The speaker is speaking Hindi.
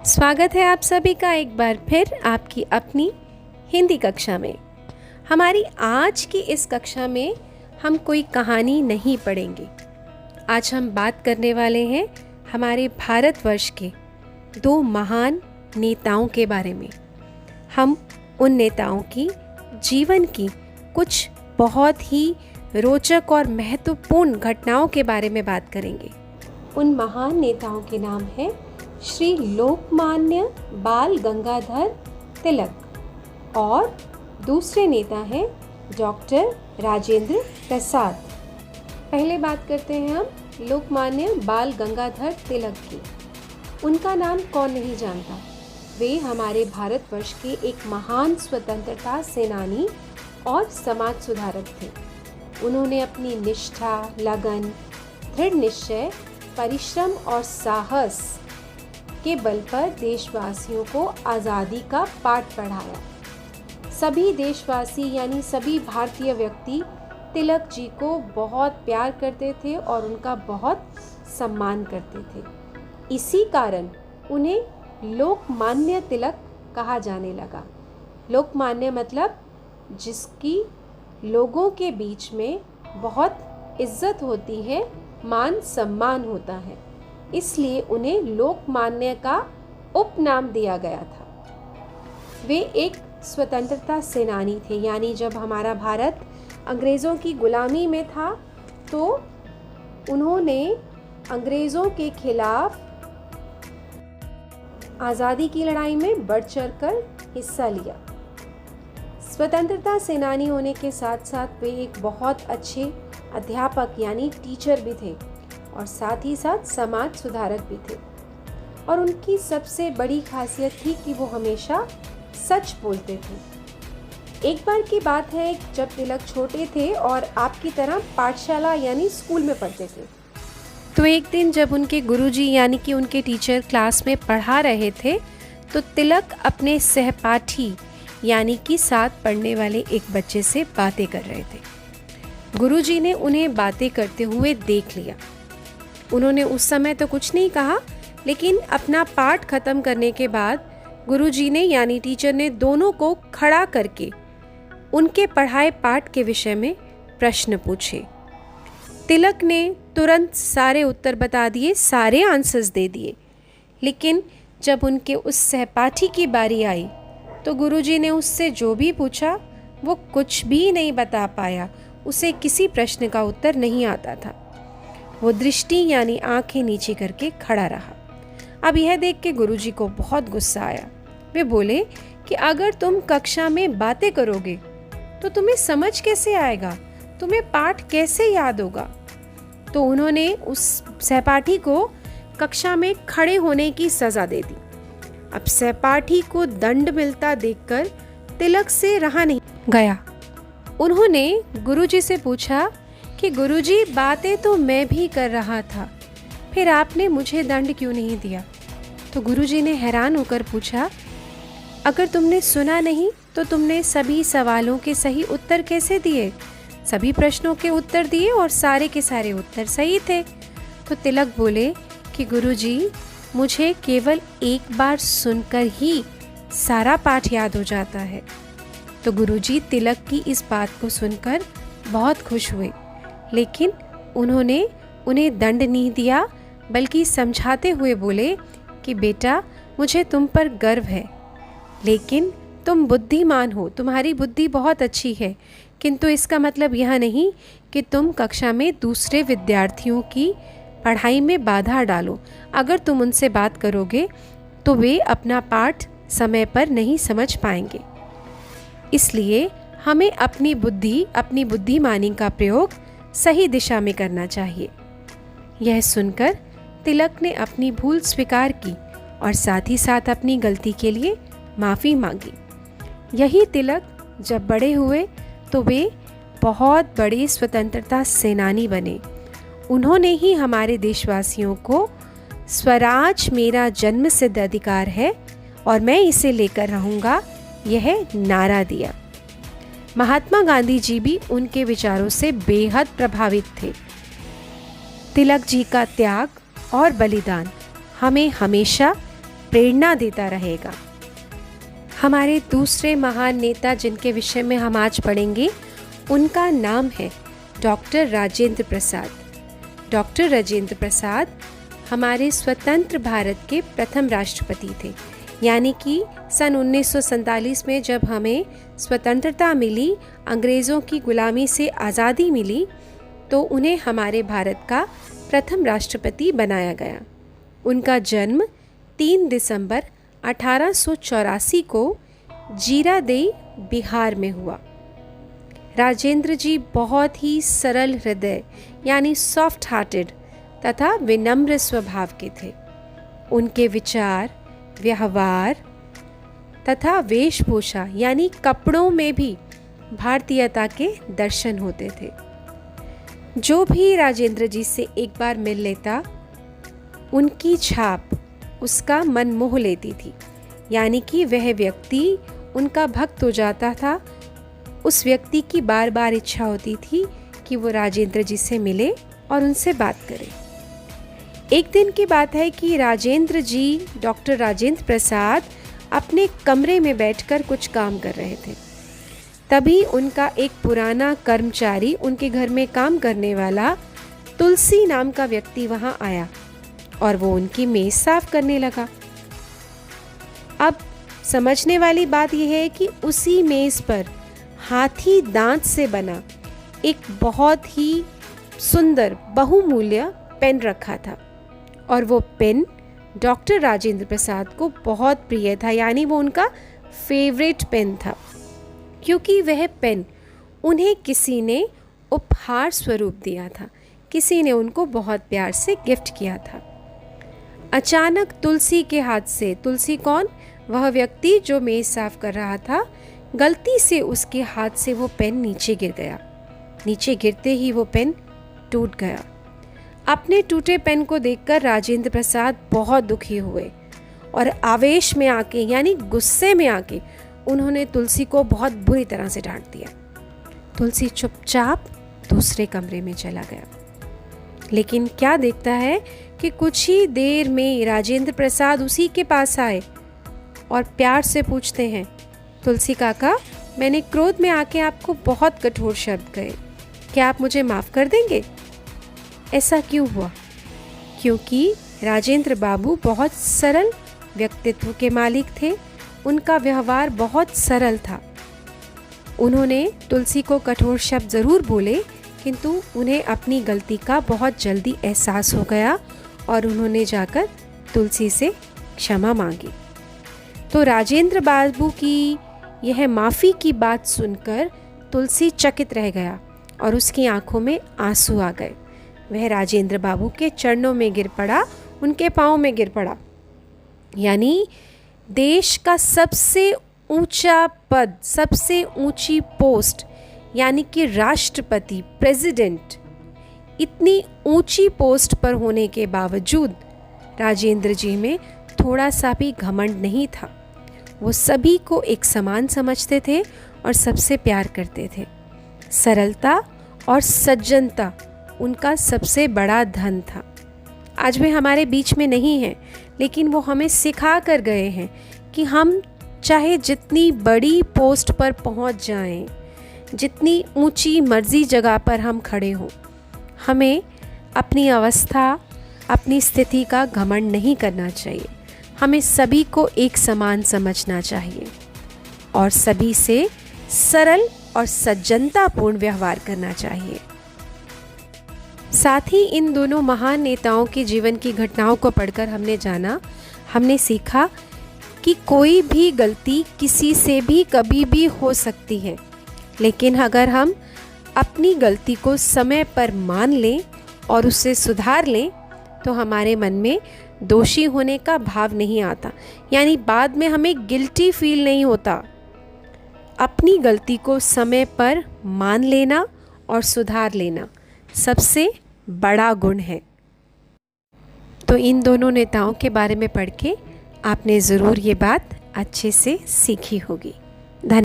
स्वागत है आप सभी का एक बार फिर आपकी अपनी हिंदी कक्षा में। हमारी आज की इस कक्षा में हम कोई कहानी नहीं पढ़ेंगे। आज हम बात करने वाले हैं हमारे भारतवर्ष के दो महान नेताओं के बारे में। हम उन नेताओं की जीवन की कुछ बहुत ही रोचक और महत्वपूर्ण घटनाओं के बारे में बात करेंगे। उन महान नेताओं के नाम हैं श्री लोकमान्य बाल गंगाधर तिलक और दूसरे नेता हैं डॉक्टर राजेंद्र प्रसाद। पहले बात करते हैं हम लोकमान्य बाल गंगाधर तिलक की। उनका नाम कौन नहीं जानता। वे हमारे भारतवर्ष के एक महान स्वतंत्रता सेनानी और समाज सुधारक थे। उन्होंने अपनी निष्ठा, लगन, दृढ़ निश्चय, परिश्रम और साहस के बल पर देशवासियों को आज़ादी का पाठ पढ़ाया। सभी देशवासी यानी सभी भारतीय व्यक्ति तिलक जी को बहुत प्यार करते थे और उनका बहुत सम्मान करते थे। इसी कारण उन्हें लोकमान्य तिलक कहा जाने लगा। लोकमान्य मतलब जिसकी लोगों के बीच में बहुत इज्जत होती है, मान सम्मान होता है, इसलिए उन्हें लोकमान्य का उपनाम दिया गया था। वे एक स्वतंत्रता सेनानी थे, यानी जब हमारा भारत अंग्रेज़ों की गुलामी में था तो उन्होंने अंग्रेज़ों के खिलाफ आज़ादी की लड़ाई में बढ़ चढ़कर हिस्सा लिया। स्वतंत्रता सेनानी होने के साथ साथ वे एक बहुत अच्छे अध्यापक यानी टीचर भी थे और साथ ही साथ समाज सुधारक भी थे। और उनकी सबसे बड़ी खासियत थी कि वो हमेशा सच बोलते थे। एक बार की बात है जब तिलक छोटे थे और आपकी तरह पाठशाला यानी स्कूल में पढ़ते थे। तो एक दिन जब उनके गुरुजी यानी कि उनके टीचर क्लास में पढ़ा रहे थे तो तिलक अपने सहपाठी यानी कि साथ पढ़ने वाले एक बच्चे से बातें कर रहे थे। गुरुजी ने उन्हें बातें करते हुए देख लिया। उन्होंने उस समय तो कुछ नहीं कहा, लेकिन अपना पाठ खत्म करने के बाद गुरुजी ने यानी टीचर ने दोनों को खड़ा करके उनके पढ़ाए पाठ के विषय में प्रश्न पूछे। तिलक ने तुरंत सारे उत्तर बता दिए, सारे आंसर्स दे दिए। लेकिन जब उनके उस सहपाठी की बारी आई तो गुरुजी ने उससे जो भी पूछा वो कुछ भी नहीं बता पाया। उसे किसी प्रश्न का उत्तर नहीं आता था। वो दृष्टि यानी आंखें नीचे करके खड़ा रहा। अब यह देख के गुरुजी को बहुत गुस्सा आया। वे बोले कि अगर तुम कक्षा में बातें करोगे तो तुम्हें समझ कैसे आएगा, तुम्हें पाठ कैसे याद होगा। तो उन्होंने उस सहपाठी को कक्षा में खड़े होने की सज़ा दे दी। अब सहपाठी को दंड मिलता देखकर तिलक से रहा नहीं गया। उन्होंने गुरुजी से पूछा कि गुरुजी, बातें तो मैं भी कर रहा था, फिर आपने मुझे दंड क्यों नहीं दिया। तो गुरुजी ने हैरान होकर पूछा, अगर तुमने सुना नहीं तो तुमने सभी सवालों के सही उत्तर कैसे दिए। सभी प्रश्नों के उत्तर दिए और सारे के सारे उत्तर सही थे। तो तिलक बोले कि गुरुजी, मुझे केवल एक बार सुनकर ही सारा पाठ याद हो जाता है। तो गुरुजी तिलक की इस बात को सुनकर बहुत खुश हुए, लेकिन उन्होंने उन्हें दंड नहीं दिया, बल्कि समझाते हुए बोले कि बेटा, मुझे तुम पर गर्व है, लेकिन तुम बुद्धिमान हो, तुम्हारी बुद्धि बहुत अच्छी है, किंतु इसका मतलब यह नहीं कि तुम कक्षा में दूसरे विद्यार्थियों की पढ़ाई में बाधा डालो। अगर तुम उनसे बात करोगे तो वे अपना पाठ समय पर नहीं समझ पाएंगे। इसलिए हमें अपनी बुद्धिमानी का प्रयोग सही दिशा में करना चाहिए। यह सुनकर तिलक ने अपनी भूल स्वीकार की और साथ ही साथ अपनी गलती के लिए माफ़ी मांगी। यही तिलक जब बड़े हुए तो वे बहुत बड़े स्वतंत्रता सेनानी बने। उन्होंने ही हमारे देशवासियों को स्वराज मेरा जन्मसिद्ध अधिकार है और मैं इसे लेकर रहूँगा, यह नारा दिया। महात्मा गांधी जी भी उनके विचारों से बेहद प्रभावित थे। तिलक जी का त्याग और बलिदान हमें हमेशा प्रेरणा देता रहेगा। हमारे दूसरे महान नेता जिनके विषय में हम आज पढ़ेंगे, उनका नाम है डॉक्टर राजेंद्र प्रसाद। डॉक्टर राजेंद्र प्रसाद हमारे स्वतंत्र भारत के प्रथम राष्ट्रपति थे, यानी कि सन 1947 में जब हमें स्वतंत्रता मिली, अंग्रेज़ों की गुलामी से आज़ादी मिली, तो उन्हें हमारे भारत का प्रथम राष्ट्रपति बनाया गया। उनका जन्म 3 दिसंबर 1884 को जीरादेई, बिहार में हुआ। राजेंद्र जी बहुत ही सरल हृदय यानी सॉफ्ट हार्टेड तथा विनम्र स्वभाव के थे। उनके विचार, व्यवहार तथा वेशभूषा यानी कपड़ों में भी भारतीयता के दर्शन होते थे। जो भी राजेंद्र जी से एक बार मिल लेता, उनकी छाप उसका मन मोह लेती थी, यानी कि वह व्यक्ति उनका भक्त हो जाता था। उस व्यक्ति की बार बार इच्छा होती थी कि वो राजेंद्र जी से मिले और उनसे बात करे। एक दिन की बात है कि राजेंद्र जी, डॉक्टर राजेंद्र प्रसाद अपने कमरे में बैठकर कुछ काम कर रहे थे। तभी उनका एक पुराना कर्मचारी, उनके घर में काम करने वाला तुलसी नाम का व्यक्ति वहाँ आया और वो उनकी मेज़ साफ करने लगा। अब समझने वाली बात यह है कि उसी मेज़ पर हाथी दांत से बना एक बहुत ही सुंदर बहुमूल्य पेन रखा था और वो पेन डॉक्टर राजेंद्र प्रसाद को बहुत प्रिय था, यानी वो उनका फेवरेट पेन था, क्योंकि वह पेन उन्हें किसी ने उपहार स्वरूप दिया था, किसी ने उनको बहुत प्यार से गिफ्ट किया था। अचानक तुलसी के हाथ से, तुलसी कौन? वह व्यक्ति जो मेज़ साफ कर रहा था, गलती से उसके हाथ से वो पेन नीचे गिर गया। नीचे गिरते ही वो पेन टूट गया। अपने टूटे पेन को देखकर राजेंद्र प्रसाद बहुत दुखी हुए और आवेश में आके यानी गुस्से में आके उन्होंने तुलसी को बहुत बुरी तरह से डांट दिया। तुलसी चुपचाप दूसरे कमरे में चला गया। लेकिन क्या देखता है कि कुछ ही देर में राजेंद्र प्रसाद उसी के पास आए और प्यार से पूछते हैं, तुलसी काका, मैंने क्रोध में आके आपको बहुत कठोर शब्द कहे, क्या आप मुझे माफ़ कर देंगे? ऐसा क्यों हुआ? क्योंकि राजेंद्र बाबू बहुत सरल व्यक्तित्व के मालिक थे। उनका व्यवहार बहुत सरल था। उन्होंने तुलसी को कठोर शब्द ज़रूर बोले, किंतु उन्हें अपनी गलती का बहुत जल्दी एहसास हो गया और उन्होंने जाकर तुलसी से क्षमा मांगी। तो राजेंद्र बाबू की यह माफ़ी की बात सुनकर तुलसी चकित रह गया और उसकी आंखों में आंसू आ गए। वह राजेंद्र बाबू के चरणों में गिर पड़ा, उनके पाँव में गिर पड़ा। यानी देश का सबसे ऊंचा पद, सबसे ऊंची पोस्ट, यानी कि राष्ट्रपति, प्रेसिडेंट, इतनी ऊंची पोस्ट पर होने के बावजूद राजेंद्र जी में थोड़ा सा भी घमंड नहीं था। वो सभी को एक समान समझते थे और सबसे प्यार करते थे। सरलता और सज्जनता उनका सबसे बड़ा धन था। आज वे हमारे बीच में नहीं हैं, लेकिन वो हमें सिखा कर गए हैं कि हम चाहे जितनी बड़ी पोस्ट पर पहुंच जाएं, जितनी ऊंची मर्जी जगह पर हम खड़े हों, हमें अपनी अवस्था, अपनी स्थिति का घमंड नहीं करना चाहिए। हमें सभी को एक समान समझना चाहिए और सभी से सरल और सज्जनतापूर्ण व्यवहार करना चाहिए। साथ ही इन दोनों महान नेताओं के जीवन की घटनाओं को पढ़कर हमने सीखा कि कोई भी गलती किसी से भी कभी भी हो सकती है, लेकिन अगर हम अपनी गलती को समय पर मान लें और उससे सुधार लें तो हमारे मन में दोषी होने का भाव नहीं आता, यानी बाद में हमें गिल्टी फील नहीं होता। अपनी गलती को समय पर मान लेना और सुधार लेना सबसे बड़ा गुण है। तो इन दोनों नेताओं के बारे में पढ़ के आपने ज़रूर ये बात अच्छे से सीखी होगी।